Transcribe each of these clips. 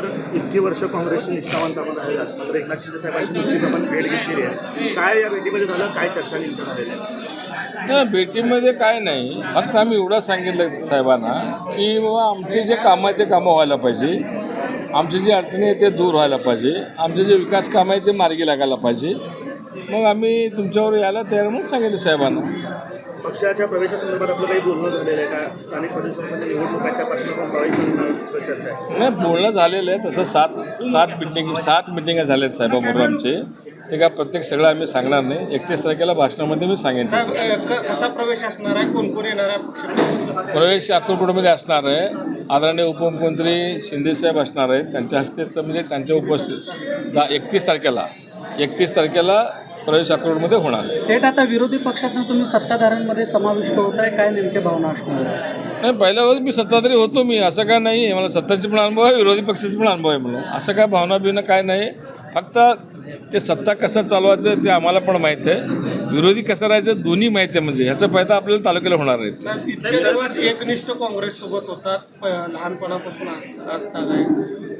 तर इतकी वर्ष काँग्रेसची निष्ठावंत आपण राहिलात, मात्र एकनाथ शिंदे साहेबांची नुकतीच आपण भेट घेतलेली आहे. काय या भेटीमध्ये झालं, काय चर्चा नेमकं झालेल्या आहे? त्या भेटीमध्ये काय नाही, फक्त आम्ही एवढंच सांगितलं साहेबांना की बाबा आमचे जे कामं आहे ते कामं व्हायला पाहिजे, आमची जी अडचणी आहे ते दूर व्हायला पाहिजे, आमचे जे विकास कामं आहे ते मार्गी लागायला पाहिजे. मग आम्ही तुमच्यावर यायला तयार म्हणून सांगितलं साहेबांना. पक्षाच्या प्रवेशासंदर्भात आपलं काही बोलणं झालेलं आहे का? स्थानिक स्वराज्य संस्थांच्या निवडणूक आहे त्यापासून प्रवेश चर्चा आहे? नाही, बोलणं झालेलं आहे तसं. सात मिटिंग झाल्या आहेत साहेबाबरोबर आमचे. ते काय प्रत्येक सगळं आम्ही सांगणार नाही. 31 तारखेला भाषणामध्ये मी सांगेन. कसा प्रवेश असणार आहे, कोण कोण येणार आहे? प्रवेश अक्कलकोटमध्ये असणार आहे. आदरणीय उपमुख्यमंत्री शिंदेसाहेब असणार आहेत, त्यांच्या हस्तेच म्हणजे त्यांच्या उपस्थित 31 तारखेला प्रवेश अक्कलकोटमध्ये होणार. थेट आता विरोधी पक्षातून तुम्ही सत्ताधाऱ्यांमध्ये समाविष्ट होत आहे, काय नेमके भावना असणार? नाही, पहिल्यावर मी सत्ताधारी होतो. मी असं काय नाही आहे, मला सत्ताची पण अनुभव आहे, विरोधी पक्षाचा पण अनुभव आहे. म्हणून असं काय भावना बिवना काय नाही. फक्त ते सत्ता कसं चालवायचं ते आम्हाला पण माहीत आहे, विरोधी कसं राहायचं दोन्ही माहीत आहे. म्हणजे ह्याचा फायदा आपल्याला तालुक्याला होणार आहे. सर, इतके दिवस एकनिष्ठ काँग्रेससोबत होतात, लहानपणापासून असतात आहे,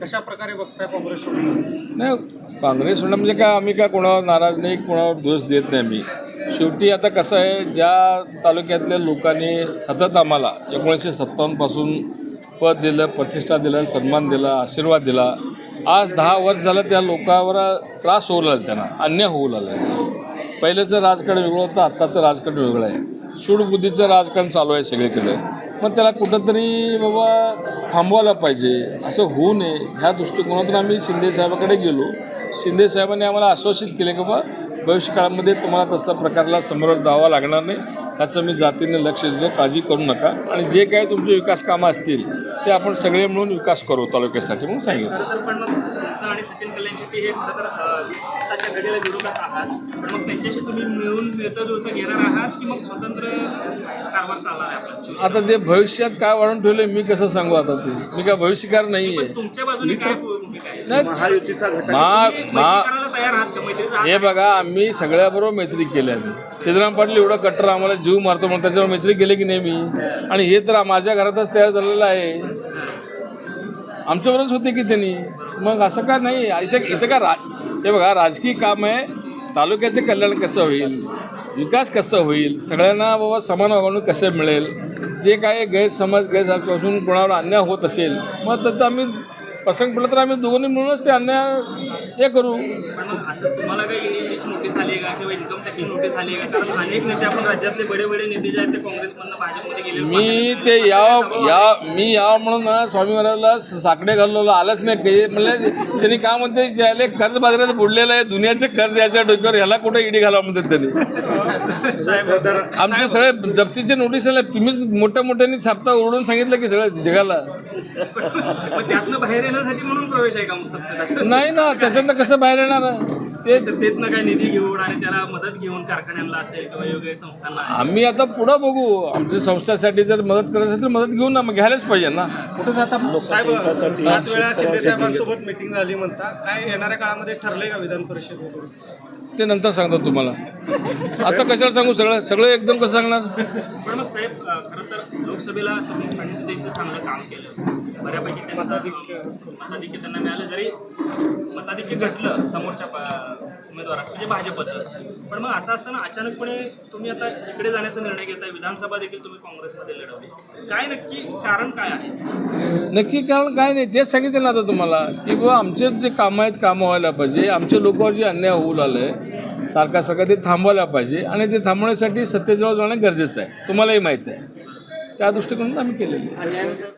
कशा प्रकारे बघताय काँग्रेससोबत? नाही, काँग्रेस होणं म्हणजे काय, आम्ही काय कोणावर नाराज नाही, कोणावर दोष देत नाही आम्ही. शेवटी आता कसं आहे, ज्या तालुक्यातल्या लोकांनी सतत आम्हाला 1957 पासून पद दिलं, प्रतिष्ठा दिलं, सन्मान दिला, आशीर्वाद दिला, आज 10 वर्ष झालं त्या लोकांवर त्रास होऊ लागला, त्यांना अन्याय होऊ लागला. पहिलेचं राजकारण वेगळं होतं, आत्ताचं राजकारण वेगळं आहे. सूडबुद्धीचं राजकारण चालू आहे सगळीकडे. मग त्याला कुठंतरी बाबा थांबवायला पाहिजे, असं होऊ नये ह्या दृष्टिकोनातून आम्ही शिंदेसाहेबाकडे गेलो. शिंदेसाहेबांनी आम्हाला आश्वासित केले की बाबा भविष्यकाळामध्ये तुम्हाला तसल्या प्रकारला समोर जावं लागणार नाही, त्याचं मी जातीने लक्ष देतो, काळजी करू नका, आणि जे काय तुमचे विकास कामं असतील ते आपण सगळे मिळून विकास करू तालुक्यासाठी म्हणून सांगितलं. पण मग तुमचं आणि सचिन कल्याणचे हे खरं तर आताच्या घडीला विरोधात आहात, पण मग त्यांच्याशी तुम्ही मिळून नेतृत्व घेणार आहात की मग स्वतंत्र कारभार चालणार आहे आपला? आता ते भविष्यात काय वाढून ठेवले मी कसं सांगू? आता ते मी काय भविष्यकार नाही आहे. तुमच्या बाजूने काय भूमिका आहे? महायुतीचा घटक करायला तयार आहात का? मैत्री हे बघा, आम्ही सगळ्याबरोबर मैत्री केल्या. सिद्धराम पाटील एवढं कट्टर आम्हाला जीव मारतो म्हणून त्याच्यावर मैत्री केली की नाही मी? आणि हे तर माझ्या घरातच तयार झालेलं आहे, आमच्याबरोबरच होते की त्यांनी. मग असं का नाही, इथं का हे बघा, राजकीय काम आहे, तालुक्याचे कल्याण कसं होईल, विकास कसं होईल, सगळ्यांना बाबा समान वागणूक कसं मिळेल, जे काय गैरसमजापासून कोणावर अन्याय होत असेल मग तर आम्ही प्रसंग पडला तर आम्ही दोघांनी मिळूनच ते अन्याय हे करू. पण मग असं तुम्हाला काही ईडीची नोटीस आली आहे का किंवा इन्कम टॅक्सची नोटीस आली आहे का? कारण अनेक नेते आपण राज्यातले बडे नेते जे आहेत ते काँग्रेसमधनं भाजपमध्ये गेले. मी ते यावं म्हणून ना स्वामी महाराजला साकडे घालवलं, आलंच नाही काही. म्हणजे त्यांनी काय म्हणते, ज्याले कर्ज बाजारात बुडलेलं आहे, दुनियाचे कर्ज याच्या डोक्यावर, ह्याला कुठे ईडी घालावं म्हणतात त्यांनी. आमचे सगळे जप्तीचे नोटीस आले, तुम्हीच मोठ्याने छापता ओरडून सांगितलं की सगळं जगाला. त्यातनं बाहेर येण्यासाठी म्हणून प्रवेश आहे का मग सत्तेत? नाही ना, त्याच्यातनं कसं बाहेर येणार आहे? सत्तेतनं काय निधी घेऊन आणि त्याला मदत घेऊन कारखान्यांना असेल किंवा योग्य संस्थांना आम्ही आता पुढं बघू. आमच्या संस्थेसाठी जर मदत करायची असेल तर मदत घेऊन ना, मग घ्यायलाच पाहिजे ना. कुठे जाता साहेब, 7 वेळा शिंदे साहेबांसोबत मिटिंग झाली म्हणता, काय येणाऱ्या काळामध्ये ठरलंय का विधान परिषद वगैरे? ते नंतर सांगतो तुम्हाला, आता कशाला सांगू? सगळं एकदम कसं सांगणार? पण मग साहेब, खरं तर लोकसभेला तुम्ही प्रणितीचं चांगलं काम केलं, बऱ्यापैकी मताधिक्य त्यांना मिळालं, जरी मताधिक्य घटलं समोरच्या उमेदवाराचं म्हणजे भाजपचं. पण मग असं असताना अचानकपणे तुम्ही आता इकडे जाण्याचा निर्णय घेताय, विधानसभा देखील तुम्ही काँग्रेसमध्ये लढवली, काय नक्की कारण काय आहे? नक्की कारण काय नाही, तेच सांगितलं ना आता तुम्हाला की बाबा आमचे जे कामं आहेत कामं व्हायला पाहिजे, आमच्या लोकांवर जे अन्याय होऊ लागलं सारखं ते थांबवायला पाहिजे, आणि ते थांबवण्यासाठी सत्तेजवळ जाणं गरजेचं आहे, तुम्हालाही माहीत आहे. त्या दृष्टिकोनातून आम्ही केलेलं आहे.